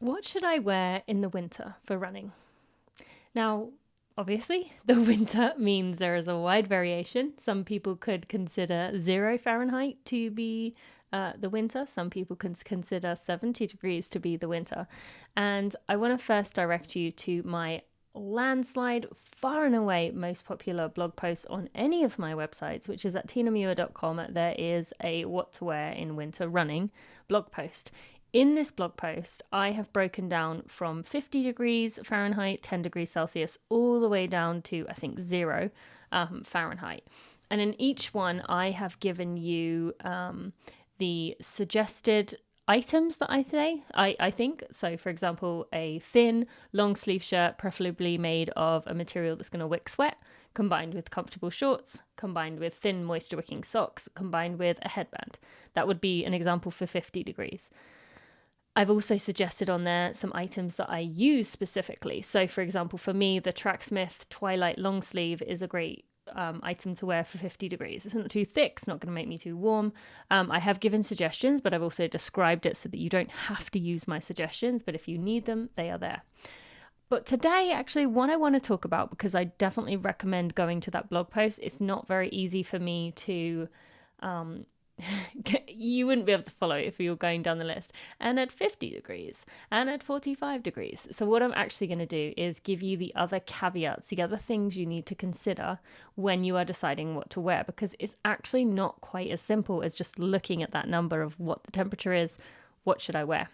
What should I wear in the winter for running? Now, obviously, the winter means there is a wide variation. Some people could consider 0 Fahrenheit to be the winter. Some people can consider 70 degrees to be the winter. And I want to first direct you to my landslide, far and away most popular blog post on any of my websites, which is at tinamuir.com. There is a what to wear in winter running blog post. In this blog post, I have broken down from 50 degrees Fahrenheit, 10 degrees Celsius, all the way down to, I think, 0 Fahrenheit. And in each one, I have given you the suggested items that I think. So, for example, a thin, long sleeve shirt, preferably made of a material that's going to wick sweat, combined with comfortable shorts, combined with thin, moisture wicking socks, combined with a headband. That would be an example for 50 degrees. I've also suggested on there some items that I use specifically. So, for example, for me, the Tracksmith Twilight long sleeve is a great item to wear for 50 degrees. It's not too thick, it's not going to make me too warm. I have given suggestions, but I've also described it so that you don't have to use my suggestions, but if you need them, they are there. But today, actually, what I want to talk about, because I definitely recommend going to that blog post, it's not very easy for me to you wouldn't be able to follow it if you were going down the list, and at 50 degrees and at 45 degrees. So what I'm actually going to do is give you the other caveats, the other things you need to consider when you are deciding what to wear, because it's actually not quite as simple as just looking at that number of what the temperature is. What should I wear?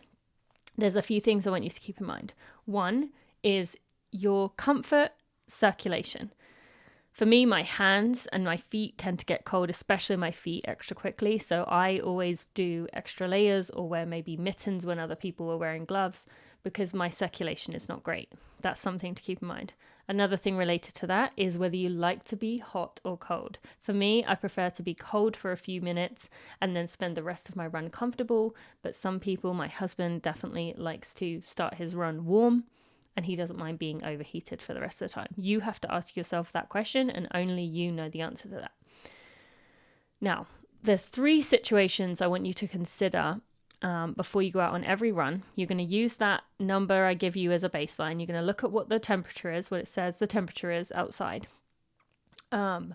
There's a few things I want you to keep in mind. One is your comfort circulation. For me, my hands and my feet tend to get cold, especially my feet, extra quickly. So I always do extra layers or wear maybe mittens when other people are wearing gloves because my circulation is not great. That's something to keep in mind. Another thing related to that is whether you like to be hot or cold. For me, I prefer to be cold for a few minutes and then spend the rest of my run comfortable. But some people, my husband definitely likes to start his run warm, and he doesn't mind being overheated for the rest of the time. You have to ask yourself that question, and only you know the answer to that. Now, there's 3 situations I want you to consider before you go out on every run. You're going to use that number I give you as a baseline. You're going to look at what the temperature is, what it says the temperature is outside. If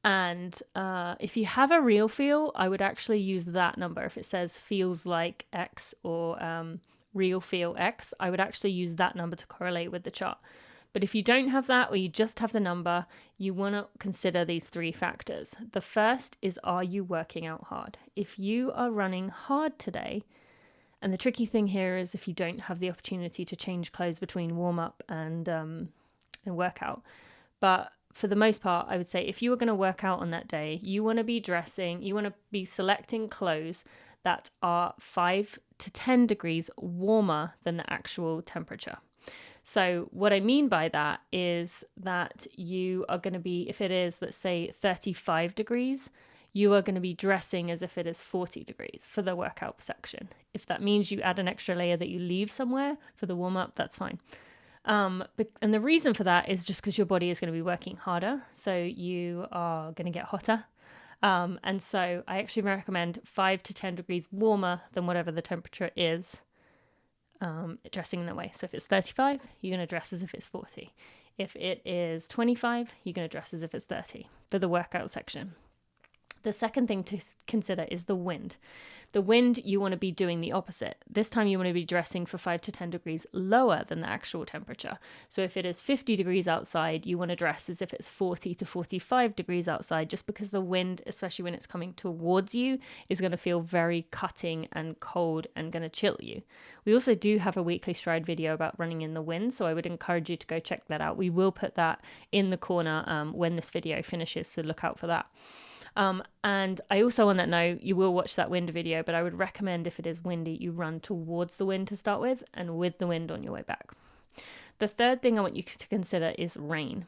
you have a real feel, I would actually use that number. If it says feels like X or real feel X, I would actually use that number to correlate with the chart. But if you don't have that, or you just have the number, you want to consider these 3 factors. The first is, are you working out hard? If you are running hard today, and the tricky thing here is if you don't have the opportunity to change clothes between warm-up and workout. But for the most part, I would say if you are going to work out on that day, you want to be selecting clothes that are 5 to 10 degrees warmer than the actual temperature. So what I mean by that is that you are going to be, if it is, let's say 35 degrees, you are going to be dressing as if it is 40 degrees for the workout section. If that means you add an extra layer that you leave somewhere for the warm up, that's fine. And the reason for that is just because your body is going to be working harder. So you are going to get hotter. And so I actually recommend 5 to 10 degrees warmer than whatever the temperature is, dressing in that way. So if it's 35, you're going to dress as if it's 40. If it is 25, you're going to dress as if it's 30 for the workout section. The second thing to consider is the wind. The wind, you want to be doing the opposite. This time you want to be dressing for 5 to 10 degrees lower than the actual temperature. So if it is 50 degrees outside, you want to dress as if it's 40 to 45 degrees outside, just because the wind, especially when it's coming towards you, is going to feel very cutting and cold and going to chill you. We also do have a weekly stride video about running in the wind, so I would encourage you to go check that out. We will put that in the corner when this video finishes, so look out for that. And I also, on that note, you will watch that wind video, but I would recommend if it is windy, you run towards the wind to start with and with the wind on your way back. The third thing I want you to consider is rain.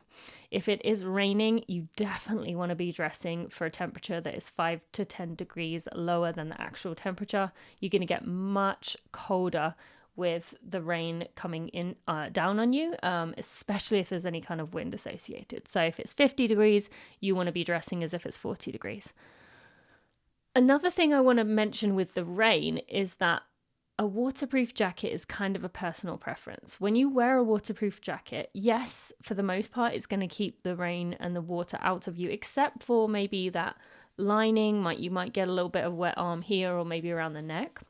If it is raining, you definitely want to be dressing for a temperature that is 5 to 10 degrees lower than the actual temperature. You're going to get much colder with the rain coming in down on you, especially if there's any kind of wind associated. So if it's 50 degrees, you want to be dressing as if it's 40 degrees. Another thing I want to mention with the rain is that a waterproof jacket is kind of a personal preference. When you wear a waterproof jacket, yes, for the most part, it's going to keep the rain and the water out of you, except for maybe that lining. You might get a little bit of wet arm here or maybe around the neck.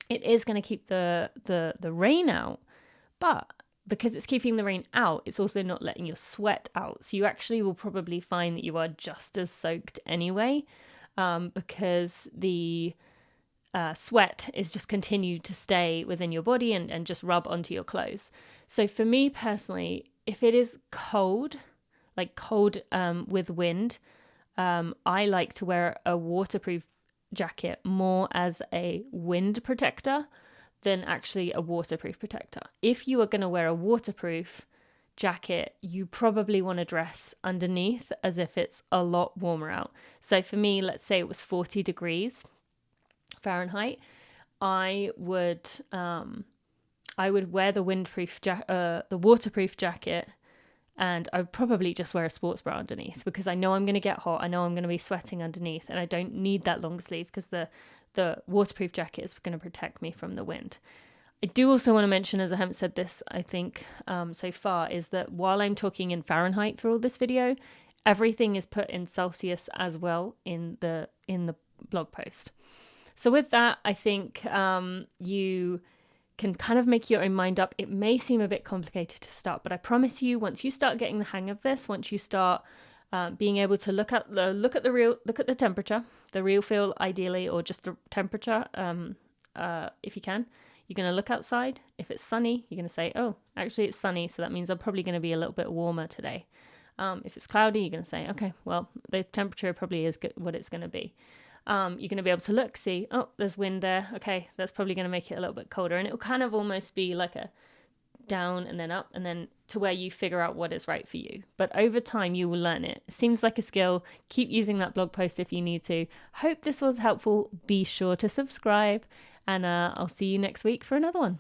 It is going to keep the rain out, but because it's keeping the rain out, it's also not letting your sweat out. So you actually will probably find that you are just as soaked anyway, because the sweat is just continued to stay within your body and just rub onto your clothes. So for me personally, if it is cold, like cold with wind, I like to wear a waterproof jacket more as a wind protector than actually a waterproof protector. If you are going to wear a waterproof jacket, you probably want to dress underneath as if it's a lot warmer out. So for me, let's say it was 40 degrees Fahrenheit, I would wear the waterproof jacket, and I would probably just wear a sports bra underneath, because I know I'm going to get hot. I know I'm going to be sweating underneath, and I don't need that long sleeve because the waterproof jacket is going to protect me from the wind. I do also want to mention, as I haven't said this, I think, so far, is that while I'm talking in Fahrenheit for all this video, everything is put in Celsius as well in the blog post. So with that, I think you can kind of make your own mind up. It may seem a bit complicated to start, but I promise you, once you start getting the hang of this, once you start being able to look at the temperature, the real feel ideally, or just the temperature, if you can, you're going to look outside. If it's sunny, you're going to say, oh, actually it's sunny, so that means I'm probably going to be a little bit warmer today. If it's cloudy, you're going to say, okay, well, the temperature probably is what it's going to be. You're going to be able to look, see, oh, there's wind there. Okay, that's probably going to make it a little bit colder. And it will kind of almost be like a down and then up, and then to where you figure out what is right for you. But over time, you will learn it. It seems like a skill. Keep using that blog post if you need to. Hope this was helpful. Be sure to subscribe, and I'll see you next week for another one.